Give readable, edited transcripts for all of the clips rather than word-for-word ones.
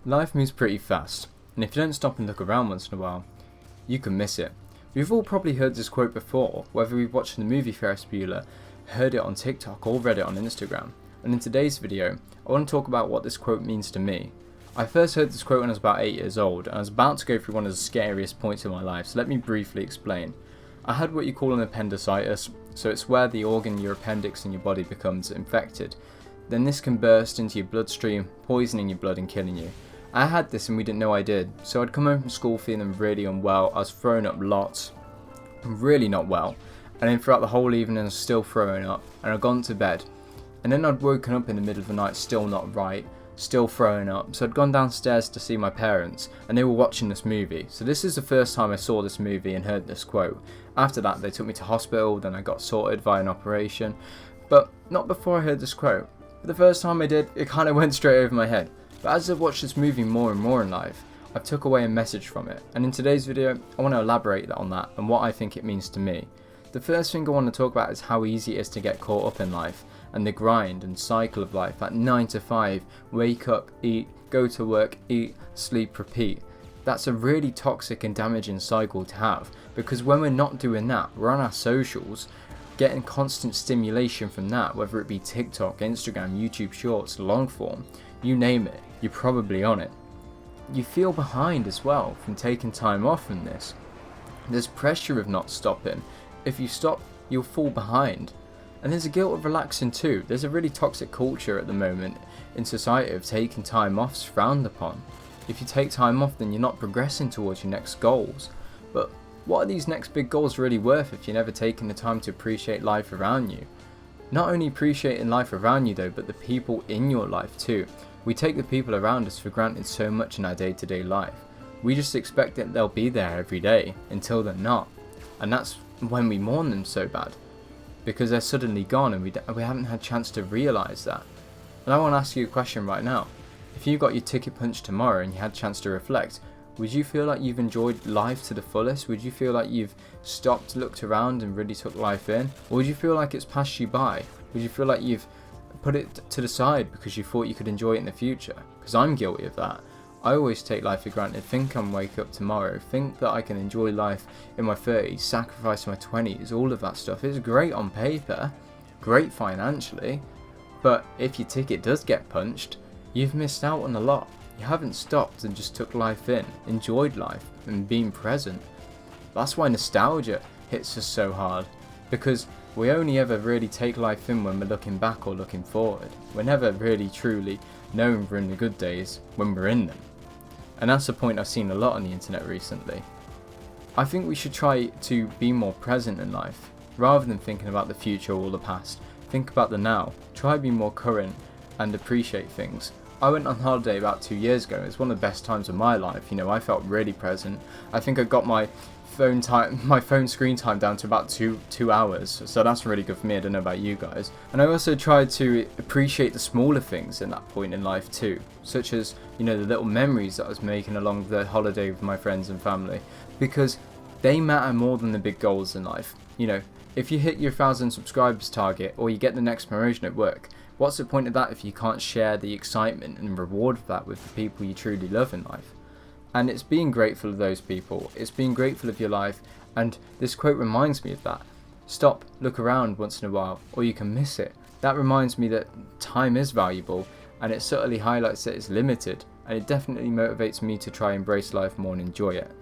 Life moves pretty fast, and if you don't stop and look around once in a while, you can miss it. We've all probably heard this quote before, whether we've watched the movie Ferris Bueller, heard it on TikTok, or read it on Instagram. And in today's video, I want to talk about what this quote means to me. I first heard this quote when I was about 8 years old, and I was about to go through one of the scariest points in my life, so let me briefly explain. I had what you call an appendicitis, so it's where the organ, your appendix in your body, becomes infected. Then this can burst into your bloodstream, poisoning your blood and killing you. I had this and we didn't know I did, so I'd come home from school feeling really unwell. I was throwing up lots, really not well, and then throughout the whole evening I was still throwing up, and I'd gone to bed, and then I'd woken up in the middle of the night still not right, still throwing up, so I'd gone downstairs to see my parents, and they were watching this movie. So this is the first time I saw this movie and heard this quote. After that they took me to hospital, then I got sorted via an operation, but not before I heard this quote. But the first time I did, it kind of went straight over my head. But as I've watched this movie more and more in life, I've took away a message from it, and in today's video I want to elaborate on that and what I think it means to me. The first thing I want to talk about is how easy it is to get caught up in life and the grind and cycle of life, that 9 to 5, wake up, eat, go to work, eat, sleep, repeat. That's a really toxic and damaging cycle to have, because when we're not doing that, we're on our socials, getting constant stimulation from that, whether it be TikTok, Instagram, YouTube Shorts, long form, you name it, you're probably on it. You feel behind as well from taking time off from this. There's pressure of not stopping. If you stop, you'll fall behind. And there's a guilt of relaxing too. There's a really toxic culture at the moment in society of taking time off is frowned upon. If you take time off, then you're not progressing towards your next goals. But what are these next big goals really worth if you're never taking the time to appreciate life around you? Not only appreciating life around you though, but the people in your life too. We take the people around us for granted so much in our day-to-day life. We just expect that they'll be there every day until they're not. And that's when we mourn them so bad, because they're suddenly gone and we haven't had a chance to realise that. And I want to ask you a question right now. If you got your ticket punched tomorrow and you had a chance to reflect, would you feel like you've enjoyed life to the fullest? Would you feel like you've stopped, looked around and really took life in? Or would you feel like it's passed you by? Would you feel like you've put it to the side because you thought you could enjoy it in the future? Because I'm guilty of that. I always take life for granted, think I'm wake up tomorrow, think that I can enjoy life in my 30s, sacrifice my 20s, all of that stuff. It's great on paper, great financially, but if your ticket does get punched, you've missed out on a lot. You haven't stopped and just took life in, enjoyed life and been present. That's why nostalgia hits us so hard, because we only ever really take life in when we're looking back or looking forward. We're never really truly knowing we're in the good days when we're in them. And that's a point I've seen a lot on the internet recently. I think we should try to be more present in life, rather than thinking about the future or the past. Think about the now, try to be more current and appreciate things. I went on holiday about 2 years ago. It was one of the best times of my life. You know, I felt really present. I think I got my phone screen time down to about two hours, so that's really good for me. I don't know about you guys. And I also tried to appreciate the smaller things in that point in life too, such as, you know, the little memories that I was making along the holiday with my friends and family, because they matter more than the big goals in life. You know, if you hit your 1,000 subscribers target or you get the next promotion at work, what's the point of that if you can't share the excitement and reward of that with the people you truly love in life? And it's being grateful of those people, it's being grateful of your life, and this quote reminds me of that. Stop, look around once in a while, or you can miss it. That reminds me that time is valuable, and it subtly highlights that it's limited, and it definitely motivates me to try and embrace life more and enjoy it.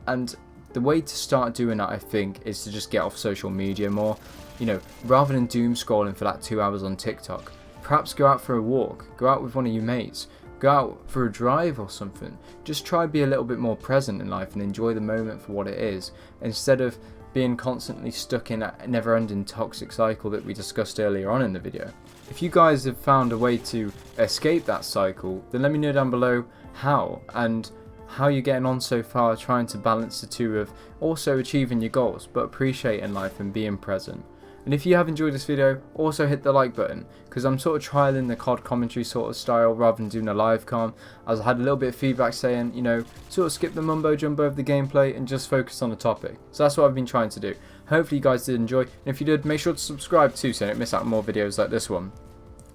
And the way to start doing that, I think, is to just get off social media more. You know, rather than doom scrolling for that 2 hours on TikTok, perhaps go out for a walk, go out with one of your mates, go out for a drive or something. Just try to be a little bit more present in life and enjoy the moment for what it is, instead of being constantly stuck in a never-ending toxic cycle that we discussed earlier on in the video. If you guys have found a way to escape that cycle, then let me know down below how, and how you're getting on so far trying to balance the two of also achieving your goals but appreciating life and being present. And if you have enjoyed this video, also hit the like button, because I'm sort of trialing the COD commentary sort of style rather than doing a live com, as I had a little bit of feedback saying, you know, sort of skip the mumbo jumbo of the gameplay and just focus on the topic. So that's what I've been trying to do. Hopefully you guys did enjoy, and if you did, make sure to subscribe too so you don't miss out on more videos like this one.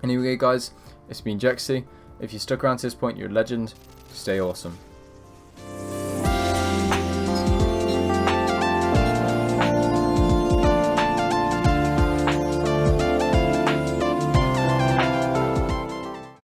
Anyway guys, it's been Jxey, If you stuck around to this point, you're a legend. Stay awesome.